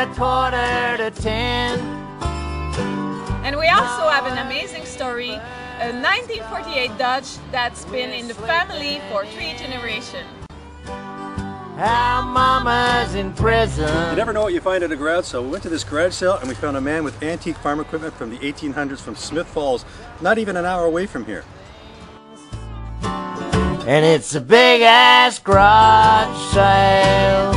at 9:45. And we also have an amazing story, a 1948 Dodge that's been in the family for 3 generations. Our mama's in prison. You never know what you find at a garage sale. We went to this garage sale and we found a man with antique farm equipment from the 1800s from Smith Falls, not even an hour away from here. And it's a big ass garage sale.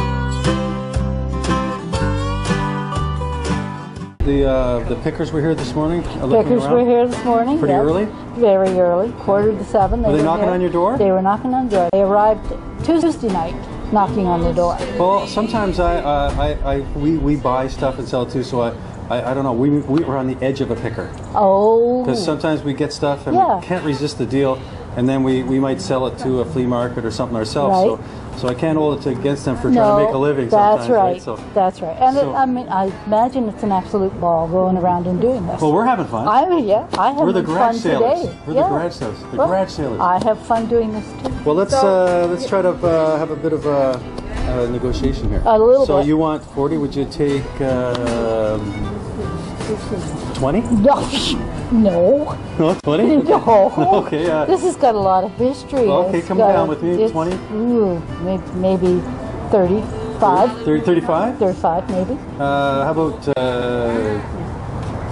The pickers were here this morning? Pickers were here this morning. Pretty early? Very early, 6:45. Were they knocking on your door? They were knocking on the door. They arrived Tuesday night, knocking on the door. Well, sometimes we buy stuff and sell too, so I don't know. We were on the edge of a picker. Oh. Because sometimes we get stuff and we can't resist the deal, and then we might sell it to a flea market or something ourselves. Right. So I can't hold it against them for trying to make a living sometimes. That's right. Right? So, that's right. And I mean, I imagine it's an absolute ball going around and doing this. well, we're having fun. I have We're the fun garage sailors. today. We're the garage sailors. The garage sailors. I have fun doing this too. Well, let's try to have a bit of a negotiation here. A little so bit. you want 40? Would you take 20? No. No, 20? No. Okay. This has got a lot of history. Okay, come down with me. 20? Ooh, maybe 35. 35? 35, maybe. How about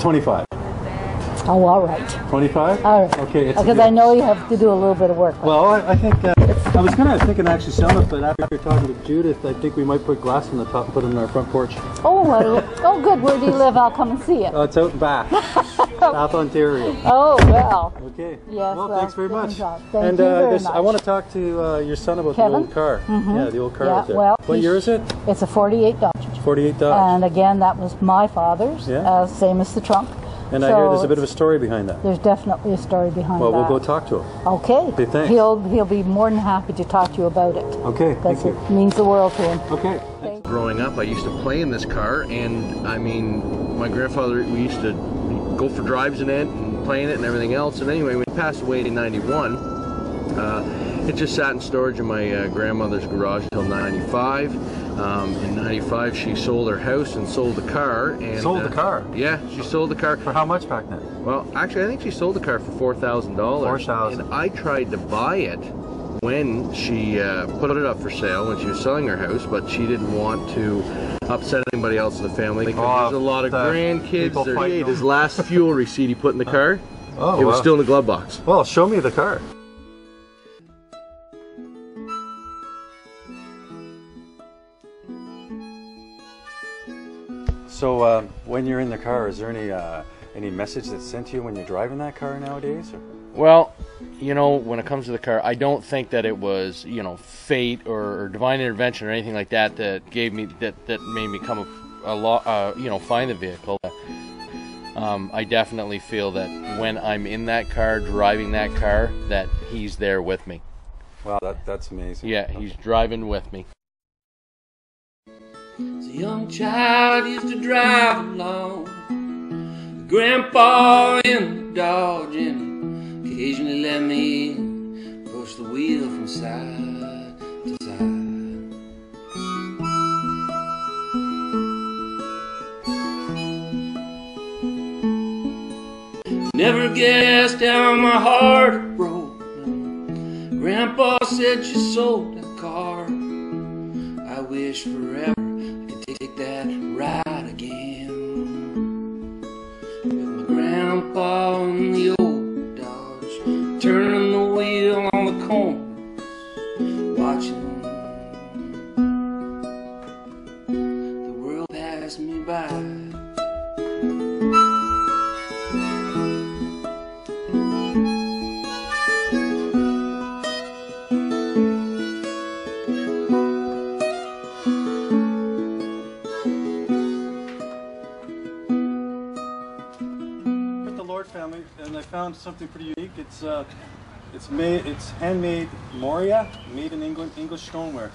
25? Oh, all right. 25? All right. Okay. Because I know you have to do a little bit of work. Well, I think I was thinking actually selling it, but after talking to Judith, I think we might put glass on the top and put it on our front porch. Oh, oh, good. Where do you live? I'll come and see you. It's out in Bath, South Ontario. Oh, well. Okay. Yes. Well, thanks very much. Thank you very much. I want to talk to your son about Kevin? the old car. Mm-hmm. Yeah, the old car Yeah, out there. well, What year is it? It's a 48 Dodge. 48 Dodge. And again, that was my father's, same as the trunk. And I hear there's a bit of a story behind that. There's definitely a story behind that. Well, we'll go talk to him. Okay. Okay, thanks. He'll be more than happy to talk to you about it. Okay, thank you. It means the world to him. Okay. Growing up, I used to play in this car, and I mean, my grandfather, we used to go for drives in it and play in it and everything else. And anyway, when he passed away in '91, it just sat in storage in my grandmother's garage until '95. In '95, she sold her house and sold the car. And, sold the car? Yeah, she sold the car. For how much back then? Well, actually, I think she sold the car for $4,000. $4,000. And I tried to buy it when she put it up for sale when she was selling her house, but she didn't want to upset anybody else in the family. Because there's a lot of grandkids. His last fuel receipt he put in the car, it was still in the glove box. Well, show me the car. So when you're in the car, is there any message that's sent to you when you're driving that car nowadays? Or? Well, you know, when it comes to the car, I don't think that it was, you know, fate or divine intervention or anything like that that gave me that made me come find the vehicle. I definitely feel that when I'm in that car, driving that car, that he's there with me. Wow, that's amazing. Yeah, he's driving with me. As a young child used to drive along, Grandpa in the Dodge, and occasionally let me push the wheel from side to side. Never guessed how my heart broke. Grandpa said she sold that car. I wish forever I could take that ride again with my grandpa in the old Dodge, turning the wheel on the corner, watching the world pass me by. Family, and I found something pretty unique. It's handmade Moria, made in England, English stoneware.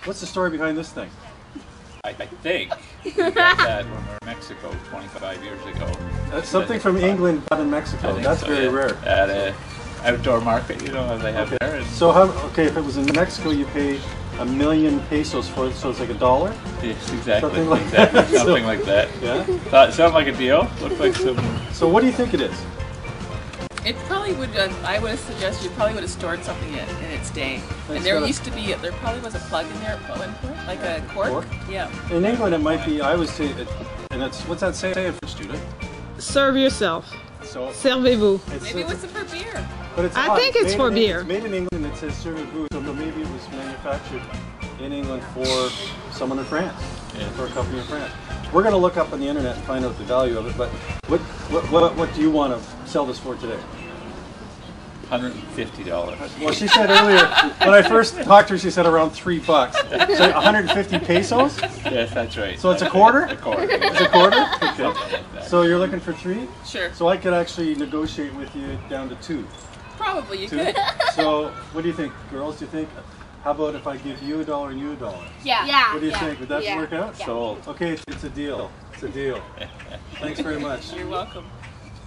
What's the story behind this thing? I think we got that when we were in Mexico 25 years ago. That's something from England bought in Mexico. That's so, very rare. At an outdoor market, you know, they have there. And so how? Okay, if it was in Mexico, you pay 1 million pesos for it, so it's like $1. Yes, exactly. Something like exactly. that. Something like that. Yeah. Sound like a deal? Looked like some. So what do you think it is? It probably would. I would have suggested you probably would have stored something in its day. And there used to be. There probably was a plug in there at one point, like a cork. Yeah. In England, it might be. I always say it, and it's what's that say for student? Serve yourself. So Servez-vous. Maybe it was for beer. But it's I think it's for beer. It's made in England. It says servez-vous, so maybe it was manufactured in England for someone in France, for a company in France. We're going to look up on the internet and find out the value of it. But what do you want to sell this for today? $150. Well, she said earlier when I first talked to her, she said around $3. So 150 pesos. Yes, that's right. So it's a quarter. A quarter. It's a quarter. Okay. Something like that. So you're looking for 3? Sure. So I could actually negotiate with you down to 2. Probably you 2. could. So what do you think, girls? Do you think? How about if I give you $1 and you $1? Yeah. What do you think? Would that work out? Sold. Okay, it's a deal. It's a deal. Thanks very much. You're welcome.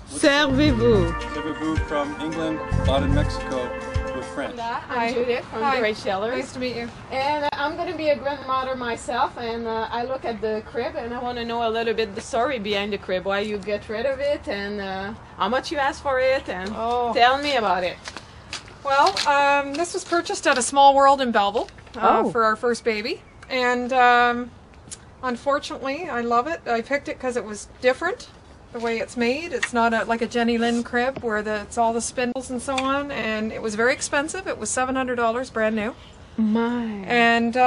Servez-vous. Servez-vous from England, bought in Mexico with French. I'm Judith from Great Shellers. Nice to meet you. And I'm going to be a grandmother myself, and I look at the crib and I want to know a little bit the story behind the crib, why you get rid of it, and how much you ask for it, and tell me about it. Well, this was purchased at a Small World in Belleville for our first baby, and unfortunately, I love it. I picked it because it was different, the way it's made. It's not like a Jenny Lind crib where it's all the spindles and so on, and it was very expensive. It was $700 brand new. My. And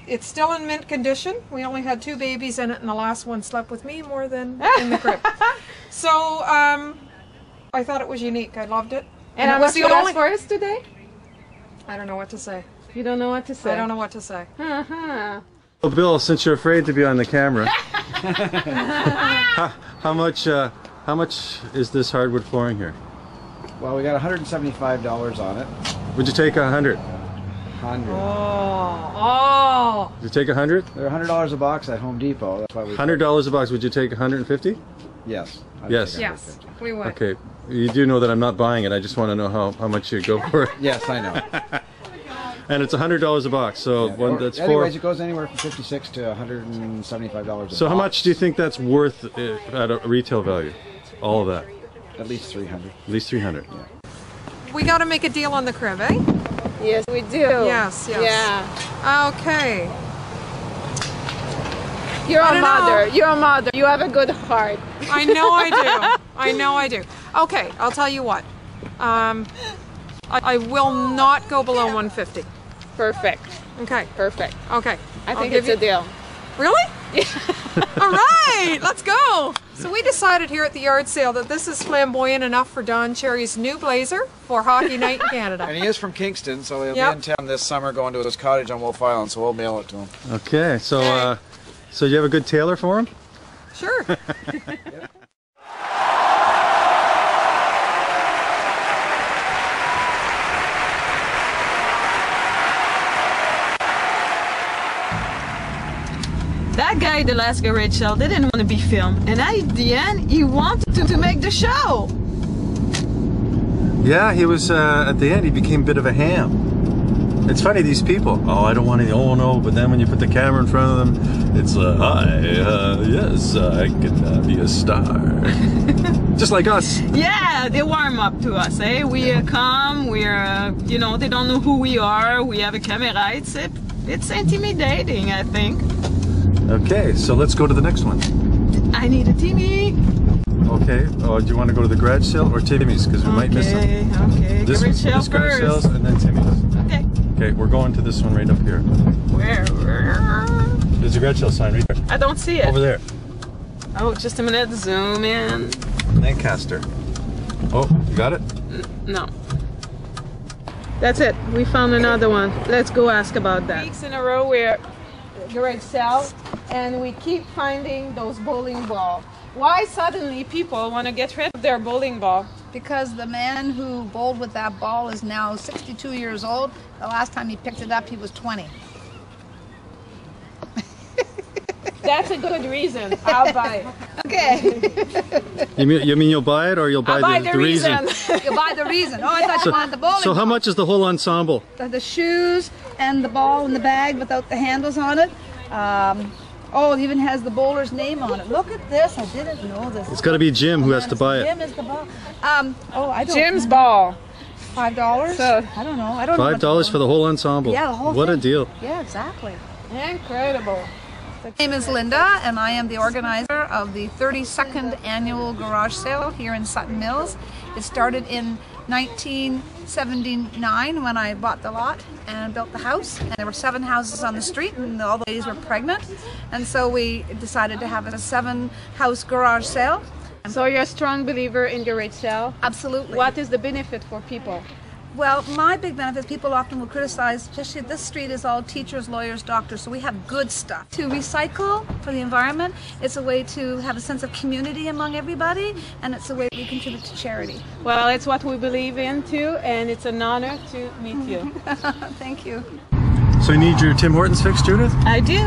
it's still in mint condition. We only had 2 babies in it, and the last one slept with me more than in the crib. So I thought it was unique. I loved it. And how much you ask for us today? I don't know what to say. You don't know what to say? I don't know what to say. Uh-huh. Well, Bill, since you're afraid to be on the camera, how much is this hardwood flooring here? Well, we got $175 on it. Would you take 100? 100. Oh. Would you take 100? They're $100 a box at Home Depot. That's why we. $100 a box. Would you take 150? Yes. Yes. Yes, we would. Okay. You do know that I'm not buying it. I just want to know how much you go for it. Yes, I know. And it's $100 a box. So that's anyways, it goes anywhere from $56 to $175 a box. So how much do you think that's worth at a retail value? All of that? At least 300. At least 300. Yeah. We got to make a deal on the crib, eh? Yes, we do. Yes. Yeah. Okay. You're a mother. You're a mother. You have a good heart. I know I do. I know I do. Okay, I'll tell you what. I will not go below 150. Perfect. Okay. Perfect. Okay. I think it's a deal. Really? Yeah. All right, let's go. So we decided here at the yard sale that this is flamboyant enough for Don Cherry's new blazer for hockey night in Canada. And he is from Kingston, so he'll be in town this summer going to his cottage on Wolf Island, so we'll mail it to him. Okay, so so you have a good tailor for him? Sure. That guy at the last garage sale didn't want to be filmed, and at the end, he wanted to make the show. Yeah, he was, at the end, he became a bit of a ham. It's funny, these people, oh, I don't want to, oh no, but then when you put the camera in front of them, it's, hi, yes, I can be a star. Just like us. Yeah, they warm up to us, eh? We come, we're, you know, they don't know who we are, we have a camera, it's intimidating, I think. Okay, so let's go to the next one. I need a Timmy. Okay, oh, do you want to go to the garage sale or Timmy's? Because we might miss them. Okay, this garage sale this garage first. sales and then Timmy's. Okay. Okay, we're going to this one right up here. Where? There's a garage sale sign right there. I don't see it. Over there. Oh, just a minute, zoom in. Lancaster. Oh, you got it? No. That's it, we found another one. Let's go ask about that. Weeks in a row we're garage sale, and we keep finding those bowling balls. Why suddenly people want to get rid of their bowling ball? Because the man who bowled with that ball is now 62 years old. The last time he picked it up, he was 20. That's a good reason. I'll buy it. Okay. You mean you'll buy it, or you'll buy, I'll buy the reason. You'll buy the reason. Oh, I thought you wanted the bowling So how ball. much is the whole ensemble? The shoes and the ball in the bag without the handles on it. Oh, it even has the bowler's name on it. Look at this. I didn't know this. It's got to be Jim who has to buy it. Jim is the ball. Oh, I don't Jim's know. ball. $5? So, I don't know. I don't know. $5 for the whole ensemble. Yeah, the whole What a thing. deal. Yeah, exactly. Incredible. My name is Linda, and I am the organizer of the 32nd annual garage sale here in Sutton Mills. It started in 1979 when I bought the lot and built the house, and there were 7 houses on the street and all the ladies were pregnant, and so we decided to have a 7-house garage sale. So you're a strong believer in garage sale? Absolutely. What is the benefit for people? Well, my big benefit, people often will criticize, especially this street is all teachers, lawyers, doctors, so we have good stuff. To recycle for the environment, it's a way to have a sense of community among everybody, and it's a way we contribute to charity. Well, it's what we believe in too, and it's an honor to meet you. Thank you. So you need your Tim Hortons fixed, Judith? I do.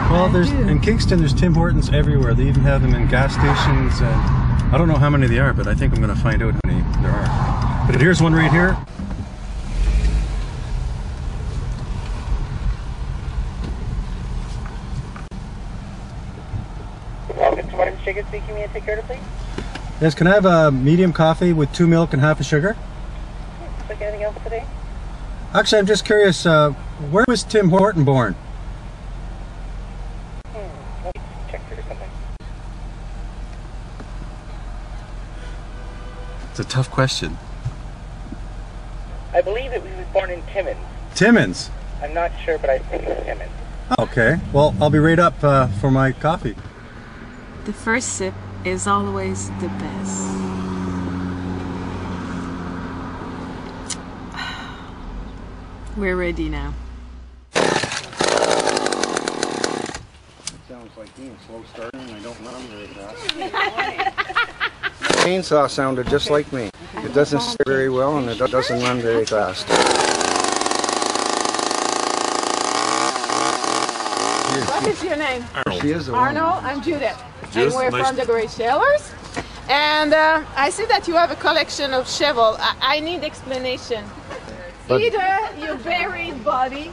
Well, in Kingston, there's Tim Hortons everywhere. They even have them in gas stations, and I don't know how many they are, but I think I'm going to find out how many there are. But here's one right here. Sugar speaking, may I take your order, please? Yes, can I have a medium coffee with 2 milk and half a sugar? Looks like anything else today? Actually, I'm just curious, where was Tim Horton born? Let me check through something. It's a tough question. I believe that we was born in Timmins. Timmins? I'm not sure, but I think it's Timmins. Okay, well, I'll be right up for my coffee. The first sip is always the best. We're ready now. Sounds like me, slow starting, and I don't run very fast. Chainsaw sounded just like me. It doesn't start very well, and it doesn't run very fast. What is your name? Arnold. She is the one. Arnold, I'm Judith. Judith, And we're nice from the Great Sailors. And I see that you have a collection of shovels. I need explanation. But- Either you buried body.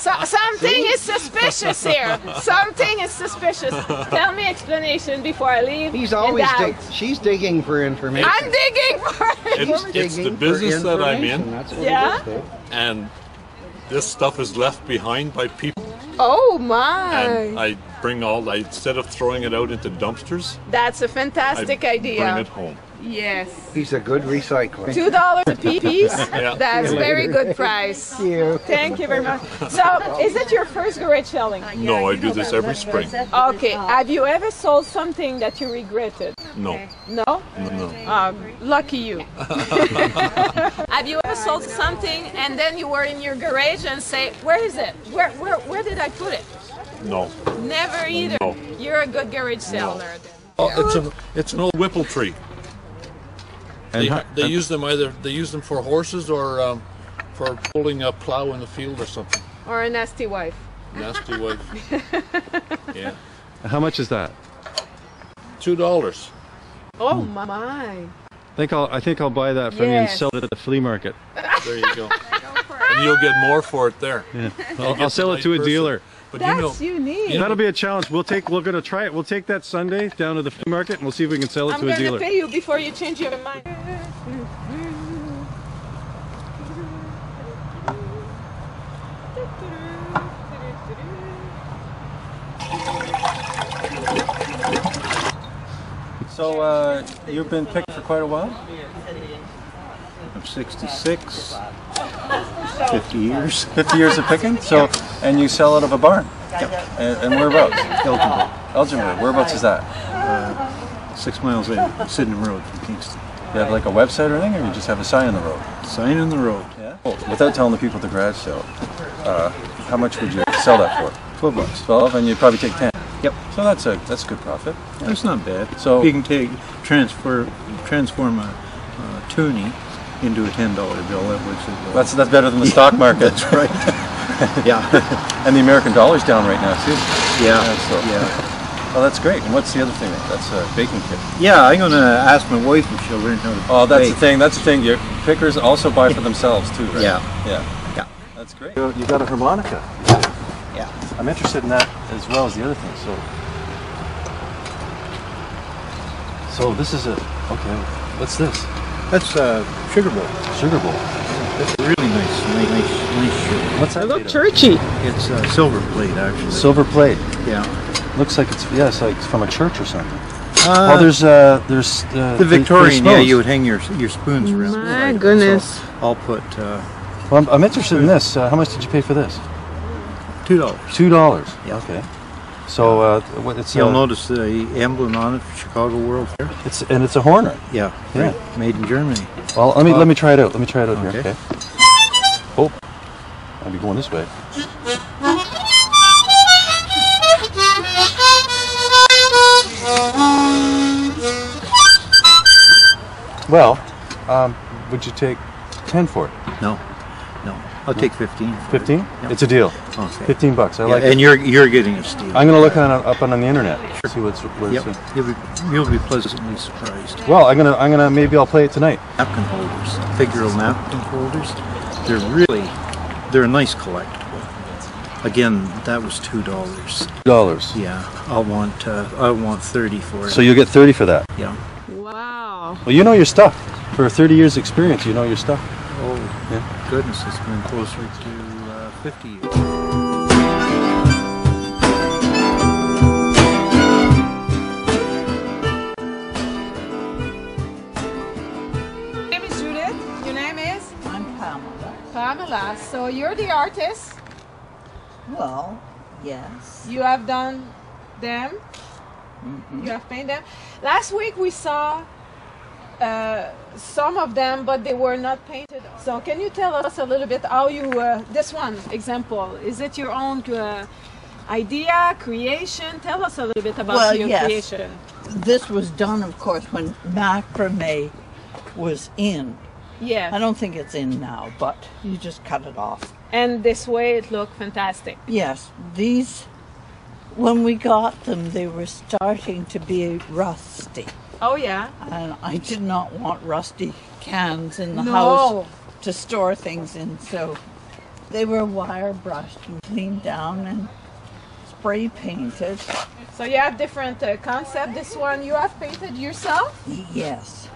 Something is suspicious here. Something is suspicious. Tell me explanation before I leave. He's always in doubt. she's digging for information. I'm digging for it. It's the business that I'm in, That's what Yeah? it is, Dave. and this stuff is left behind by people. Oh my! And I bring instead of throwing it out into dumpsters, That's a fantastic I idea. bring it home. Yes. He's a good recycler. $2 a piece. Yeah. That's See you very later. good price. Thank you. Thank you very much. So, is it your first garage selling? No, I do this every spring. Okay. Have you ever sold something that you regretted? No, No? no. Lucky you. Have you ever sold something and then you were in your garage and say, where is it? Where did I put it? No. Never either. No. You're a good garage seller. Oh, it's an old whipple tree. And They use them for horses or for pulling a plow in the field or something. Or a nasty wife. Nasty wife. Yeah. How much is that? $2. Oh my. I think I'll buy that from you and Yes. sell it at the flea market. There you go. And you'll get more for it there. Yeah. You'll I'll get sell the it to a nice dealer. person. But That's unique. That'll be a challenge. We're gonna try it. We'll take that Sunday down to the flea market and we'll see if we can sell it I'm to a going to dealer. pay you before you change your mind. So you've been picked for quite a while? I'm 66, 50 years. 50 years of picking? So, and you sell out of a barn? And whereabouts? Elginburg. Elginburg. Whereabouts is that? 6 miles in, Sydenham Road from Kingston. You have like a website or anything, or you just have a sign on the road? Sign in the road. Yeah. Without telling the people at the garage sale, how much would you sell that for? 12 bucks. 12, and you'd probably take 10. Yep. So that's a good profit. That's not bad. So you can transform a toonie into a $10 bill, which is that's better than the stock market. That's right. Yeah. And the American dollar's down right now too. Yeah. So, Yeah. Oh, that's great. And what's the other thing? That's a baking kit. Yeah, I'm gonna ask my wife if she'll learn how to Oh, that's bake. the thing. That's the thing. Your pickers also buy for themselves too, right? Yeah. Yeah. Yeah. That's great. You got a harmonica. Yeah. I'm interested in that as well as the other thing. So this is a okay. What's this? That's sugar bowl. Sugar bowl. It's really nice sugar. What's that? Look churchy. It's silver plate, actually. Silver plate. Yeah. Looks like it's it's like from a church or something. Oh, there's the Victorian. Yeah, you would hang your spoons around. My goodness. So I'll put. Well, I'm interested in this. How much did you pay for this? $2. $2. Yeah. Okay. So what it's you'll notice the emblem on it, Chicago World Fair. It's a Horner. Yeah. Yeah. Right. Made in Germany. Well, let me try it out. Let me try it out Okay. here. Okay. Oh, I'll be going this way. Well, would you take 10 for it? No. I'll take 15. 15? Yeah. It's a deal. Okay. $15. I like it. And you're getting a steal. I'm gonna look up on the internet. See what's. Yep. You'll be pleasantly surprised. Well, I'm gonna maybe I'll play it tonight. Napkin holders, figural napkin holders. They're a nice collectible. Again, that was $2. $2. Yeah. I want 30 for it. So you'll get 30 for that. Yeah. Wow. Well, you know your stuff. For 30 years experience, you know your stuff. Oh, yeah. Goodness, it's been closer to 50 years. My name is Judith. Your name is? I'm Pamela. Pamela. So you're the artist. Well, yes. You have done them. Mm-hmm. You have painted them. Last week we saw some of them, but they were not painted. So can you tell us a little bit how you, this one example, is it your own idea, creation? Tell us a little bit about your creation. This was done, of course, when macrame was in. Yeah. I don't think it's in now, but you just cut it off. And this way it looked fantastic. Yes, these, when we got them, they were starting to be rusty. Oh, yeah. And I did not want rusty cans in the house to store things in, so they were wire brushed and cleaned down and spray painted. So you have different concept. This one you have painted yourself? Yes.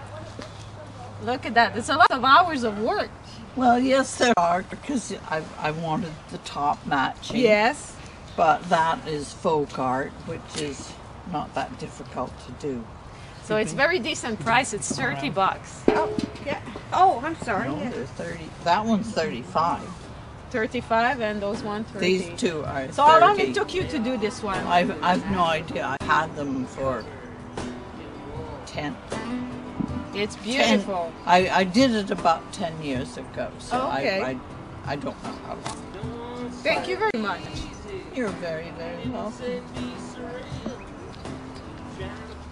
Look at that. It's a lot of hours of work. Well, yes, there are, because I wanted the top matching. Yes. But that is folk art, which is not that difficult to do. So it's very decent price. It's $30. Oh, yeah. Oh, I'm sorry. No, Yeah. they're 30. That one's 35. 35 and those 130. These two are So how long 30. it took you to do this one? I've no idea. I had them for 10. It's beautiful. 10, I did it about 10 years ago, so okay. I don't know how long. Thank you very much. You're very, very welcome.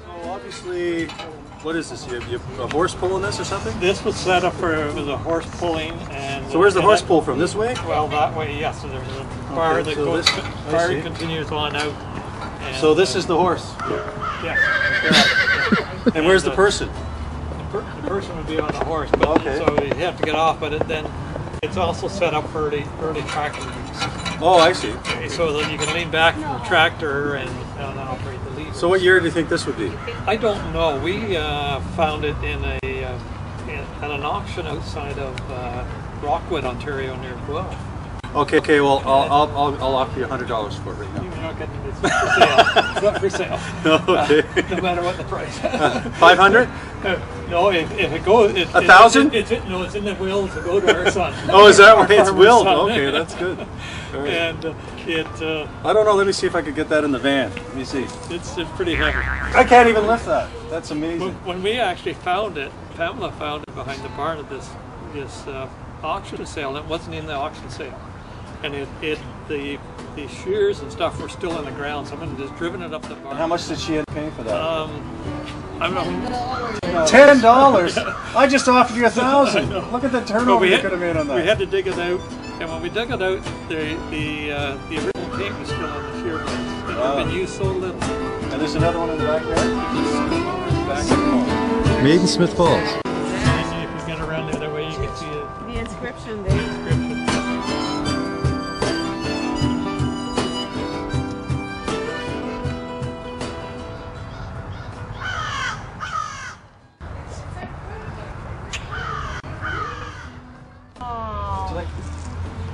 So obviously, what is this? You have a horse pulling this or something? This was set up for a horse pulling, and So where's the horse pull from? This way? Well, that way, yes. So there's a bar that so goes. this- I Bar see. continues on out. And, So this is the horse. Yes. And where's the person? The person would be on the horse, but Okay. so you have to get off. But then it's also set up for early tractor use. Oh, I see. So that you can lean back from the tractor and operate the lever. So what year do you think this would be? I don't know. We found it in at an auction outside of Rockwood, Ontario, near Guelph. Okay. Well, I'll offer you $100 for it right now. You're not getting this for sale. It's not for sale. Okay. No matter what the price. 500? No, if it goes, 1,000? It's in the will to go to our son. Oh, is that Our right? It's farmer's willed. son. Okay, that's good. All right. And I don't know. Let me see if I could get that in the van. Let me see. it's pretty heavy. I can't even lift that. That's amazing. When we actually found it, Pamela found it behind the barn at this auction sale, and it wasn't in the auction sale. And the shears and stuff were still in the ground. Someone had just driven it up the barn. And how much did she end up paying for that? I don't know. $10. I just offered you $1,000. Look at the But turnover you could have made on that. We had to dig it out, and when we dug it out, the original paint was still on the shear blades. But they've been used so little. And there's another one in the back there? Back and forth. Made in Smith Falls. If you get around the other way, you can see it. The inscription there.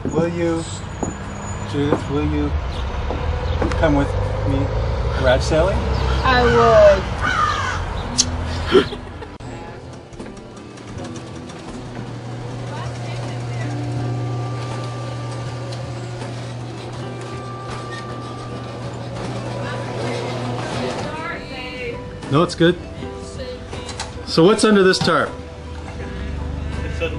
Will you, Judith, will you come with me garage sailing? I would. No, it's good. So what's under this tarp? It's a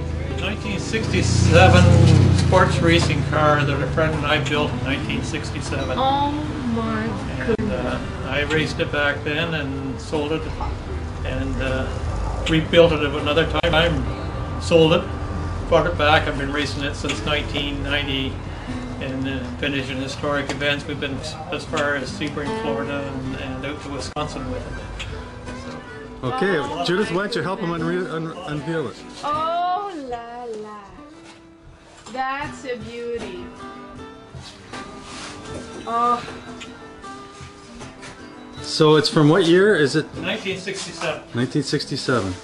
1967 sports racing car that a friend and I built in 1967. Oh my goodness. I raced it back then and sold it and rebuilt it another time, sold it, brought it back. I've been racing it since 1990 and finishing historic events. We've been as far as Sebring, Florida and out to Wisconsin with it. Okay, Judith, why don't you help him unveil it? Oh la la. That's a beauty. Oh. So it's from what year? Is it? 1967. 1967.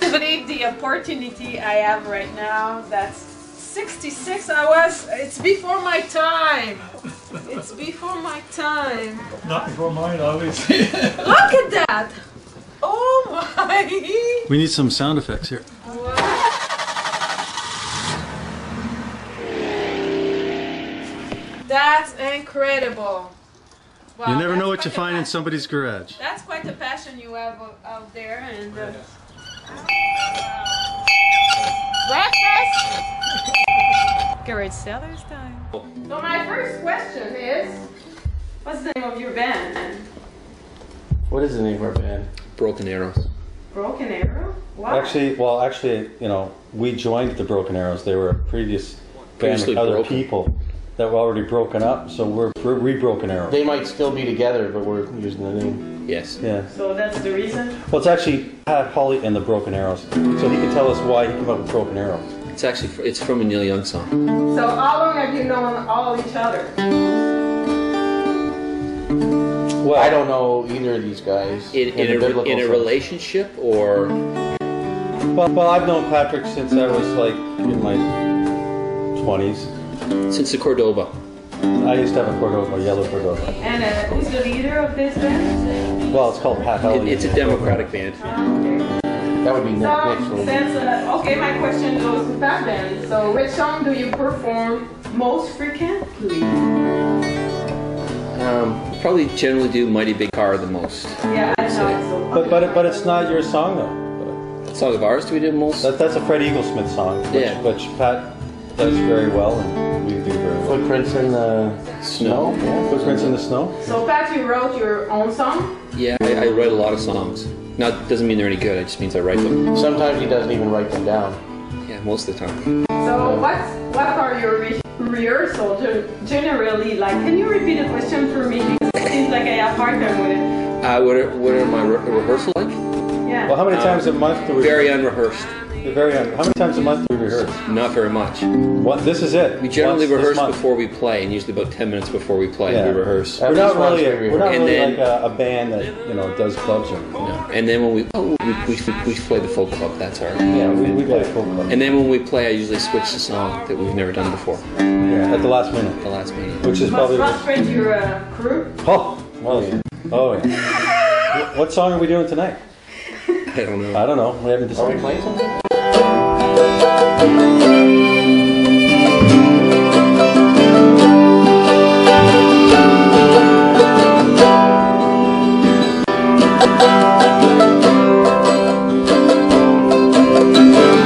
I believe the opportunity I have right now, that's 66. It's before my time. It's before my time. Not before mine, obviously. Look at that. Oh my. We need some sound effects here. That's incredible. Wow, You never know what you find in somebody's garage. That's quite the passion you have out there. And breakfast. Garage Sellers time. So my first question is, what's the name of your band? What is the name of our band? Broken Arrows. Broken Arrow? Wow. Actually, you know, we joined the Broken Arrows. They were a previous band with other people that were already broken up, so we're re-Broken Arrows. They might still be together, but we're using the name. Yes. Yeah. So that's the reason? Well, it's actually Pat Hawley and the Broken Arrows. So he can tell us why he came up with Broken Arrows. It's actually it's from a Neil Young song. So how long have you known all each other? Well, I don't know either of these guys. In a relationship or? Well, I've known Patrick since I was like in my 20s. Since the Cordoba. I used to have a Cordoba, a yellow Cordoba. And who's the leader of this band? Well, it's called Pat Hawley. It's a Democratic band. That would be Nick. Okay, my question goes to that then. So which song do you perform most frequently? Probably generally do Mighty Big Car the most. Yeah, I know. So. But it's not your song though. What song of ours do we do most? That's a Fred Eaglesmith song, which Pat does very well and we do very well. Footprints in the snow. Yeah, Footprints in the Snow. So Pat, you wrote your own song? Yeah, I write a lot of songs. Now, it doesn't mean they're any good, it just means I write them. Sometimes he doesn't even write them down. Yeah, most of the time. So what are your rehearsals generally like? Can you repeat the question for me? Because it seems like I have a hard time with it. What are my rehearsal like? Yeah. Well, how many times a month do we... Very unrehearsed. How many times a month do we rehearse? Not very much. What? This is it? We generally rehearse before we play, and usually about 10 minutes before we play, we rehearse. We're not really like a band that does clubs or. No. And then when we play the folk club, that's our. Yeah, we play folk club. And then when we play, I usually switch the song that we've never done before. Yeah, at the last minute. The last minute. Which is probably. Must frustrate your crew? Oh, well, yeah. What song are we doing tonight? I don't know. I don't know. We haven't decided. Are we playing something?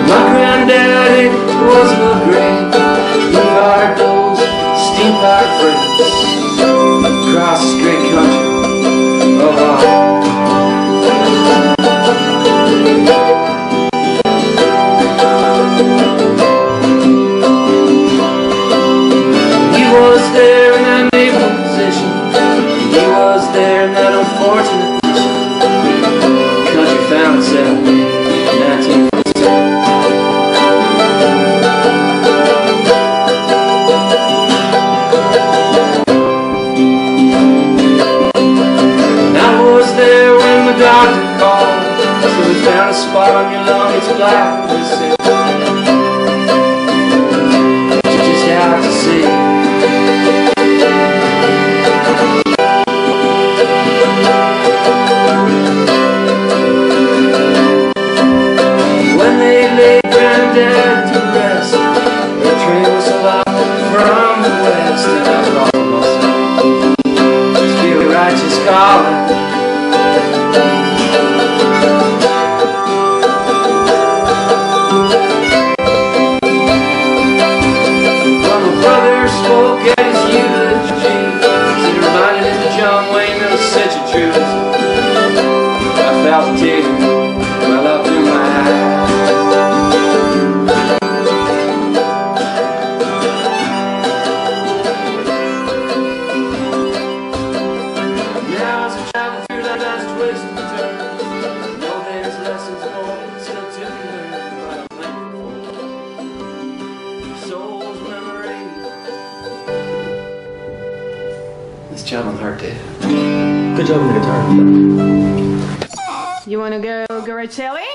My granddaddy was a great hard those steam powered friends across the great country of our job on the harp, Dave. Good job on the guitar. You want to go garage sailing?